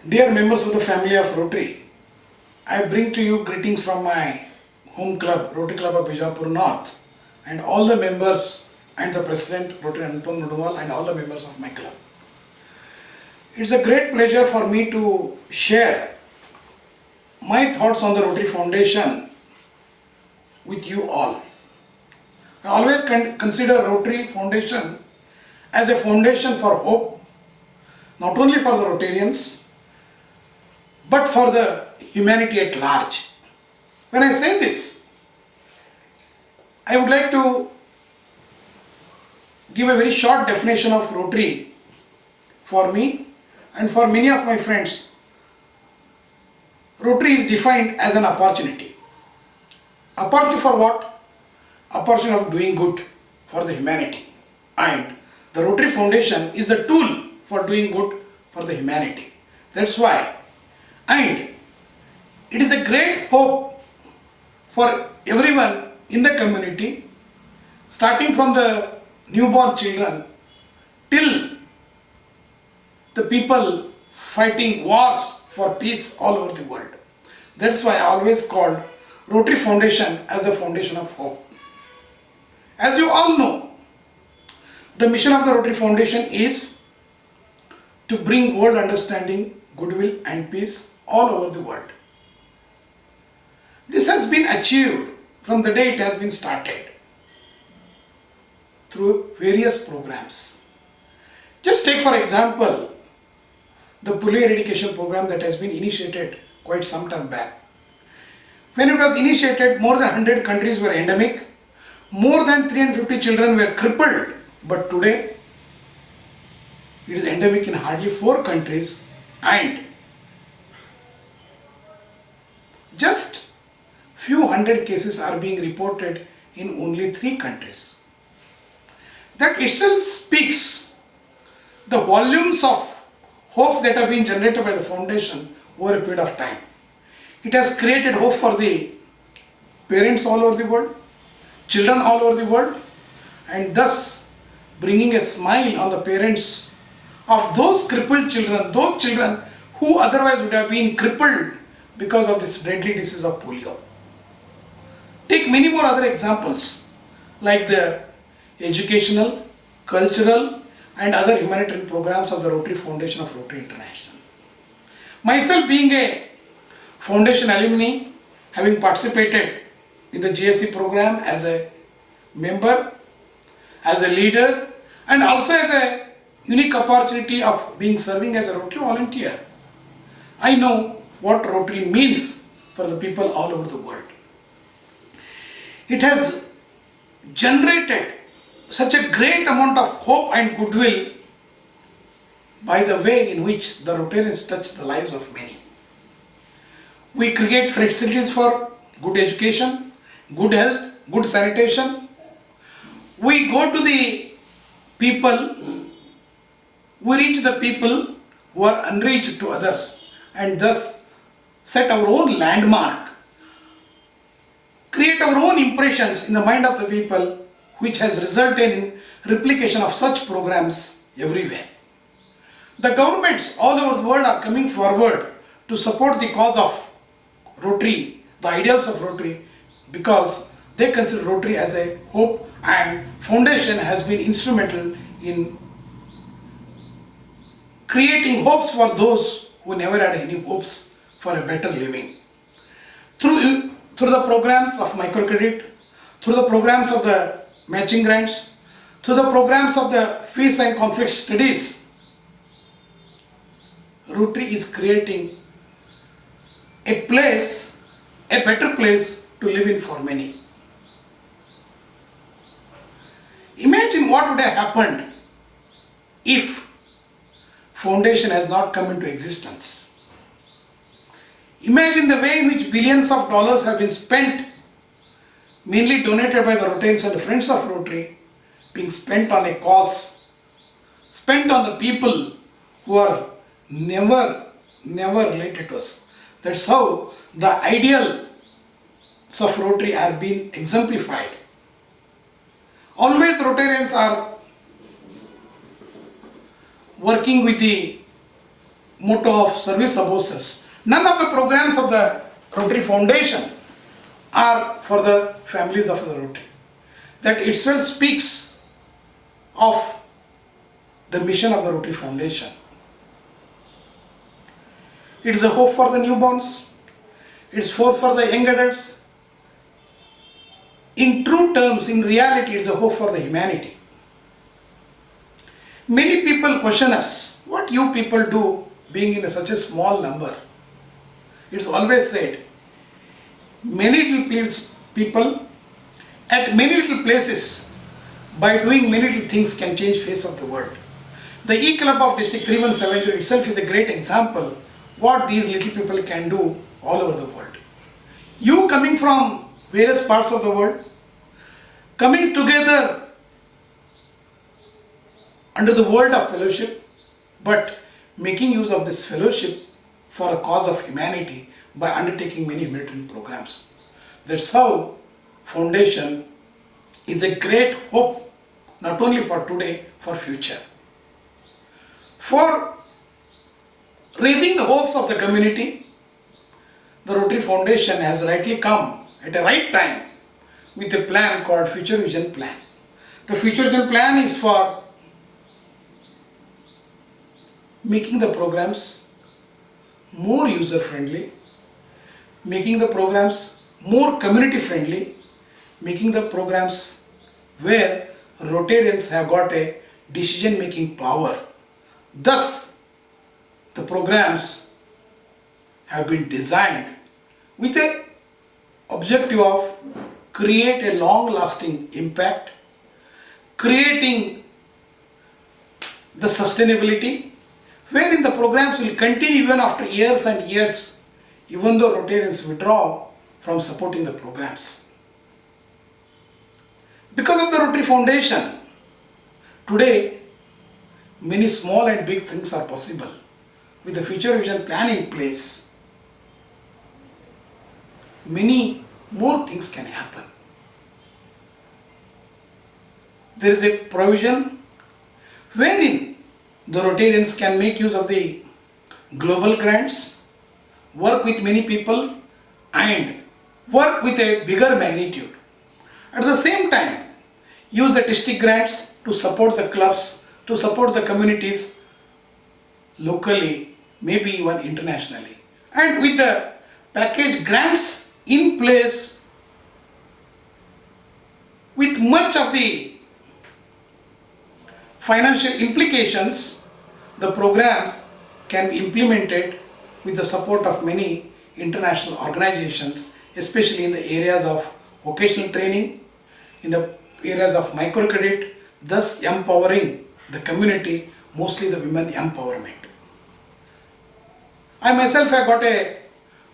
Dear members of the family of Rotary, I bring to you greetings from my home club, Rotary Club of Bijapur North, and all the members and the President, Rotary Anupam Nudumal, and all the members of my club. It's a great pleasure for me to share my thoughts on the Rotary Foundation with you all. I always consider Rotary Foundation as a foundation for hope, not only for the Rotarians, but for the humanity at large. When I say this, I would like to give a very short definition of Rotary for me and for many of my friends. Rotary is defined as an opportunity. Opportunity for what? Opportunity of doing good for the humanity. And the Rotary Foundation is a tool for doing good for the humanity. That's why. And it is a great hope for everyone in the community, starting from the newborn children till the people fighting wars for peace all over the world. That's why I always called Rotary Foundation as the foundation of hope. As you all know, the mission of the Rotary Foundation is to bring world understanding, goodwill and peace all over the world. This has been achieved from the day it has been started through various programs. Just take for example the polio eradication program that has been initiated quite some time back. When it was initiated, more than 100 countries were endemic, more than 350 children were crippled, but today it is endemic in hardly 4 countries and just few hundred cases are being reported in only 3 countries. That itself speaks the volumes of hopes that have been generated by the foundation over a period of time. It has created hope for the parents all over the world, children all over the world, and thus bringing a smile on the parents of those crippled children, those children who otherwise would have been crippled because of this deadly disease of polio. Take many more other examples like the educational, cultural and other humanitarian programs of the Rotary Foundation of Rotary International. Myself being a foundation alumni, having participated in the GSC program as a member, as a leader and also as a unique opportunity of serving as a Rotary volunteer, I know what Rotary means for the people all over the world. It has generated such a great amount of hope and goodwill by the way in which the Rotarians touch the lives of many. We create facilities for good education, good health, good sanitation. We go to the people, we reach the people who are unreached to others and thus set our own landmark, create our own impressions in the mind of the people, which has resulted in replication of such programs everywhere. The governments all over the world are coming forward to support the cause of Rotary, the ideals of Rotary, because they consider Rotary as a hope, and foundation has been instrumental in creating hopes for those who never had any hopes for a better living. Through the programs of microcredit, through the programs of the matching grants, through the programs of the peace and conflict studies, Rotary is creating a place, a better place to live in for many. Imagine what would have happened if foundation has not come into existence. Imagine the way in which billions of dollars have been spent, mainly donated by the Rotarians and the friends of Rotary, being spent on a cause, spent on the people who are never related to us. That's how the ideals of Rotary are being exemplified. Always Rotarians are working with the motto of service opposes. None of the programs of the Rotary Foundation are for the families of the Rotary. That itself speaks of the mission of the Rotary Foundation. It is a hope for the newborns. It is hope for the young adults. In true terms, in reality, it is a hope for the humanity. Many people question us, what you people do being in such a small number. It's always said, many little people at many little places by doing many little things can change face of the world. The E-Club of District 3170 itself is a great example what these little people can do all over the world. You coming from various parts of the world, coming together under the word of fellowship, but making use of this fellowship for a cause of humanity by undertaking many humanitarian programs. That's how Foundation is a great hope, not only for today, for future. For raising the hopes of the community, the Rotary Foundation has rightly come at a right time with a plan called Future Vision Plan. The Future Vision Plan is for making the programs more user friendly, making the programs more community friendly, making the programs where Rotarians have got a decision making power. Thus, the programs have been designed with a objective of create a long lasting impact, creating the sustainability, wherein the programs will continue even after years and years, even though Rotarians withdraw from supporting the programs. Because of the Rotary Foundation, today many small and big things are possible. With the Future Vision Plan in place, many more things can happen. There is a provision wherein the Rotarians can make use of the global grants, work with many people and work with a bigger magnitude. At the same time, use the district grants to support the clubs, to support the communities locally, maybe even internationally. And with the package grants in place, with much of the financial implications, the programs can be implemented with the support of many international organizations, especially in the areas of vocational training, in the areas of microcredit, thus empowering the community, mostly the women empowerment. I myself have got a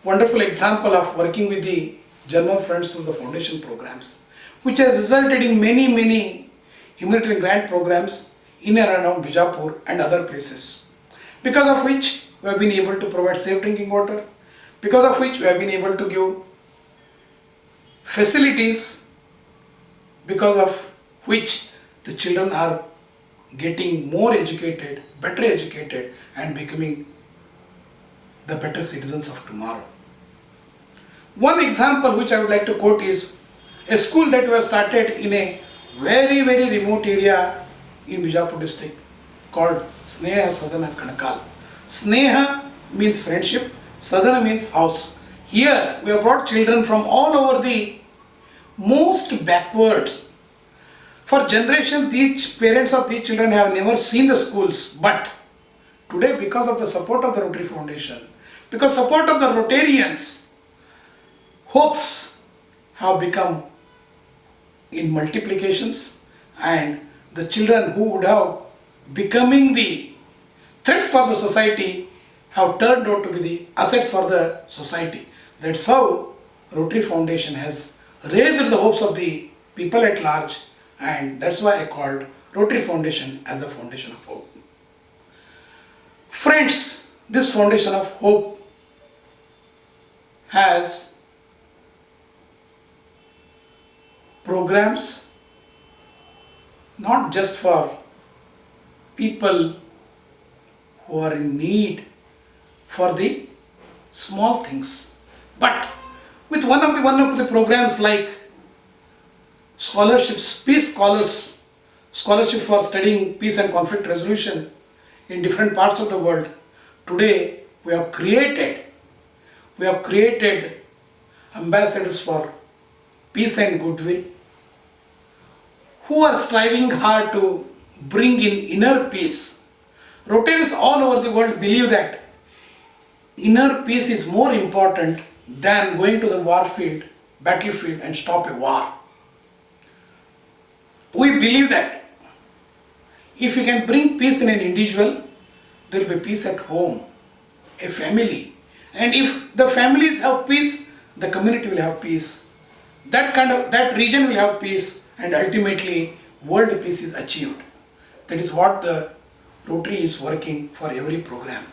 wonderful example of working with the German friends through the foundation programs, which has resulted in many humanitarian grant programs in and around Bijapur and other places, because of which we have been able to provide safe drinking water, because of which we have been able to give facilities, because of which the children are getting more educated, better educated and becoming the better citizens of tomorrow. One example which I would like to quote is a school that was started in a very remote area in Bijapur district called Sneha Sadhana Kanakal. Sneha means friendship, Sadhana means house. Here we have brought children from all over the most backwards. For generations, these parents of these children have never seen the schools, but today, because of the support of the Rotary Foundation, because support of the Rotarians, hopes have become in multiplications, and the children who would have becoming the threats for the society have turned out to be the assets for the society. That's how Rotary Foundation has raised the hopes of the people at large, and that's why I called Rotary Foundation as the Foundation of Hope. Friends, this Foundation of Hope has programs not just for people who are in need for the small things. But with one of the programs like scholarships, peace scholars, scholarship for studying peace and conflict resolution in different parts of the world, today we have created ambassadors for peace and goodwill who are striving hard to bring in inner peace. Rotarians all over the world believe that inner peace is more important than going to the battlefield and stop a war. We believe that if you can bring peace in an individual, there will be peace at home, a family. And if the families have peace, the community will have peace. That region will have peace, and ultimately world peace is achieved. That is what the Rotary is working for every program.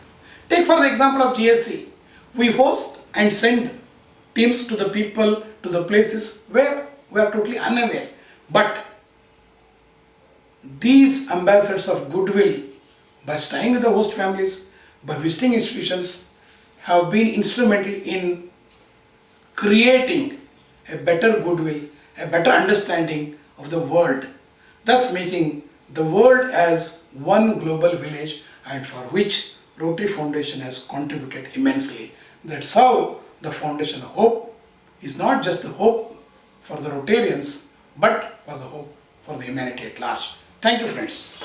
Take for the example of GSC. We host and send teams to the people, to the places where we are totally unaware. But these ambassadors of goodwill, by staying with the host families, by visiting institutions, have been instrumental in creating a better goodwill, a better understanding of the world, thus making the world as one global village, and for which Rotary Foundation has contributed immensely. That's how the Foundation Hope is not just the hope for the Rotarians, but for the hope for the humanity at large. Thank you, friends.